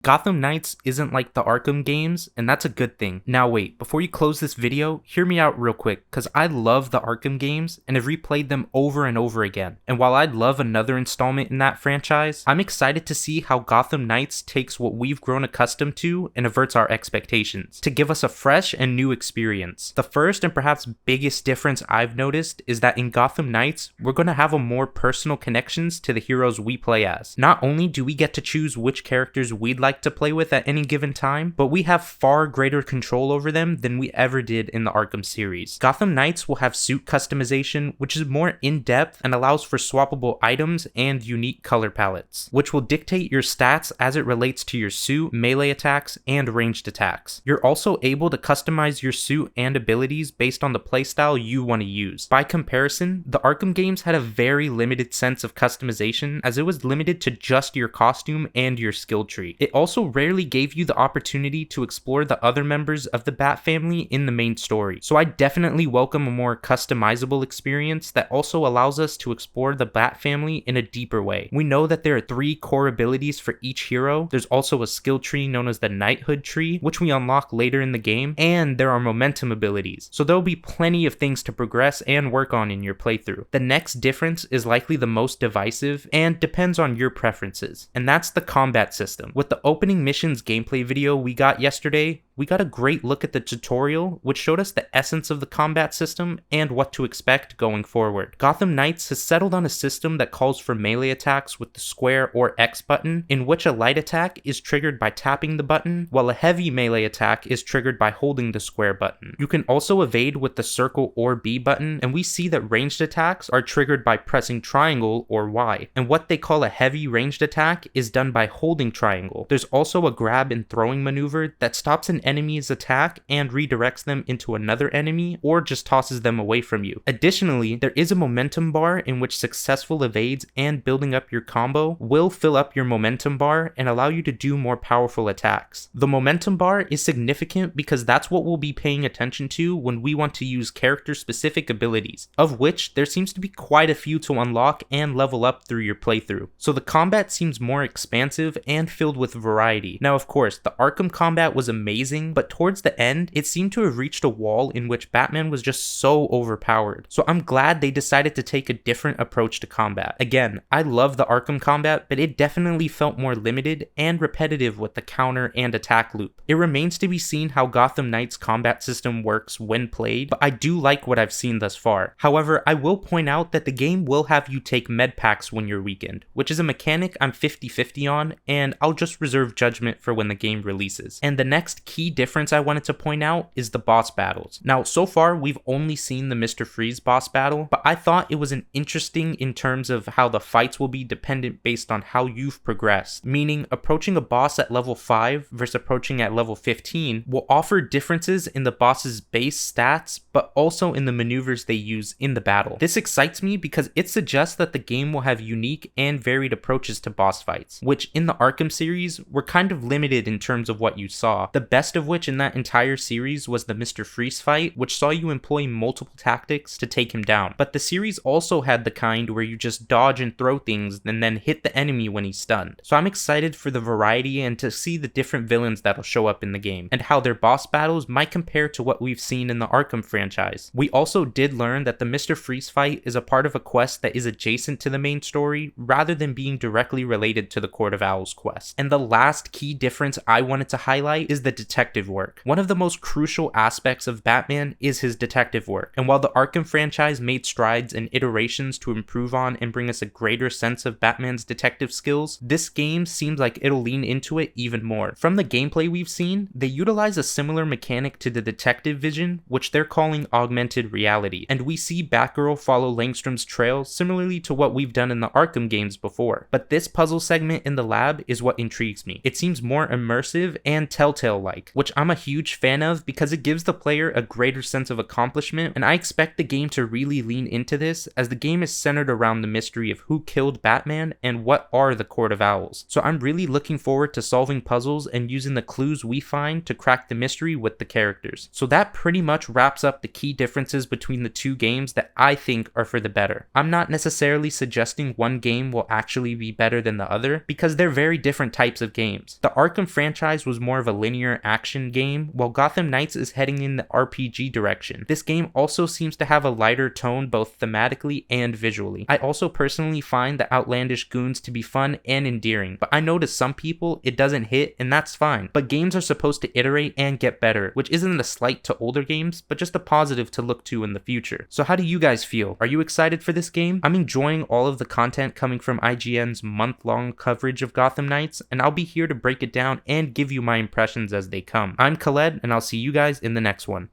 Gotham Knights isn't like the Arkham games, and that's a good thing. Now wait, before you close this video, hear me out real quick, cause I love the Arkham games and have replayed them over and over again. And while I'd love another installment in that franchise, I'm excited to see how Gotham Knights takes what we've grown accustomed to and averts our expectations, to give us a fresh and new experience. The first and perhaps biggest difference I've noticed is that in Gotham Knights, we're gonna have a more personal connections to the heroes we play as. Not only do we get to choose which characters we'd like to play with at any given time, but we have far greater control over them than we ever did in the Arkham series. Gotham Knights will have suit customization, which is more in-depth and allows for swappable items and unique color palettes, which will dictate your stats as it relates to your suit, melee attacks, and ranged attacks. You're also able to customize your suit and abilities based on the playstyle you want to use. By comparison, the Arkham games had a very limited sense of customization, as it was limited to just your costume and your skill tree. It also rarely gave you the opportunity to explore the other members of the Bat family in the main story. So I definitely welcome a more customizable experience that also allows us to explore the Bat family in a deeper way. We know that there are 3 core abilities for each hero. There's also a skill tree known as the Knighthood tree, which we unlock later in the game, and there are momentum abilities. So there'll be plenty of things to progress and work on in your playthrough. The next difference is likely the most divisive and depends on your preferences, and that's the combat system. With the opening missions gameplay video we got yesterday, we got a great look at the tutorial, which showed us the essence of the combat system and what to expect going forward. Gotham Knights has settled on a system that calls for melee attacks with the square or X button, in which a light attack is triggered by tapping the button, while a heavy melee attack is triggered by holding the square button. You can also evade with the circle or B button, and we see that ranged attacks are triggered by pressing triangle or Y, and what they call a heavy ranged attack is done by holding triangle. There's also a grab and throwing maneuver that stops an enemy's attack and redirects them into another enemy or just tosses them away from you. Additionally, there is a momentum bar in which successful evades and building up your combo will fill up your momentum bar and allow you to do more powerful attacks. The momentum bar is significant because that's what we'll be paying attention to when we want to use character-specific abilities, of which there seems to be quite a few to unlock and level up through your playthrough. So the combat seems more expansive and filled with variety. Now, of course, the Arkham combat was amazing, but towards the end, it seemed to have reached a wall in which Batman was just so overpowered. So I'm glad they decided to take a different approach to combat. Again, I love the Arkham combat, but it definitely felt more limited and repetitive with the counter and attack loop. It remains to be seen how Gotham Knights' combat system works when played, but I do like what I've seen thus far. However, I will point out that the game will have you take med packs when you're weakened, which is a mechanic I'm 50-50 on, and I'll just reserve judgment for when the game releases. And the next key difference I wanted to point out is the boss battles. Now, so far we've only seen the Mr. Freeze boss battle, but I thought it was an interesting in terms of how the fights will be dependent based on how you've progressed, meaning approaching a boss at level 5 versus approaching at level 15 will offer differences in the boss's base stats, but also in the maneuvers they use in the battle. This excites me because it suggests that the game will have unique and varied approaches to boss fights, which in the Arkham series were kind of limited in terms of what you saw. The best of which in that entire series was the Mr. Freeze fight, which saw you employ multiple tactics to take him down. But the series also had the kind where you just dodge and throw things and then hit the enemy when he's stunned. So I'm excited for the variety and to see the different villains that'll show up in the game, and how their boss battles might compare to what we've seen in the Arkham franchise. We also did learn that the Mr. Freeze fight is a part of a quest that is adjacent to the main story, rather than being directly related to the Court of Owls quest. And the last key difference I wanted to highlight is the detective work. One of the most crucial aspects of Batman is his detective work, and while the Arkham franchise made strides and iterations to improve on and bring us a greater sense of Batman's detective skills, this game seems like it'll lean into it even more. From the gameplay we've seen, they utilize a similar mechanic to the detective vision, which they're calling augmented reality, and we see Batgirl follow Langstrom's trail similarly to what we've done in the Arkham games before. But this puzzle segment in the lab is what intrigues me. It seems more immersive and Telltale-like, roguelike, which I'm a huge fan of because it gives the player a greater sense of accomplishment, and I expect the game to really lean into this as the game is centered around the mystery of who killed Batman and what are the Court of Owls. So I'm really looking forward to solving puzzles and using the clues we find to crack the mystery with the characters. So that pretty much wraps up the key differences between the two games that I think are for the better. I'm not necessarily suggesting one game will actually be better than the other because they're very different types of games. The Arkham franchise was more of a linear action game, while Gotham Knights is heading in the RPG direction. This game also seems to have a lighter tone both thematically and visually. I also personally find the outlandish goons to be fun and endearing, but I know to some people it doesn't hit, and that's fine. But games are supposed to iterate and get better, which isn't a slight to older games, but just a positive to look to in the future. So how do you guys feel? Are you excited for this game? I'm enjoying all of the content coming from IGN's month-long coverage of Gotham Knights, and I'll be here to break it down and give you my impressions as they come. I'm Khaled, and I'll see you guys in the next one.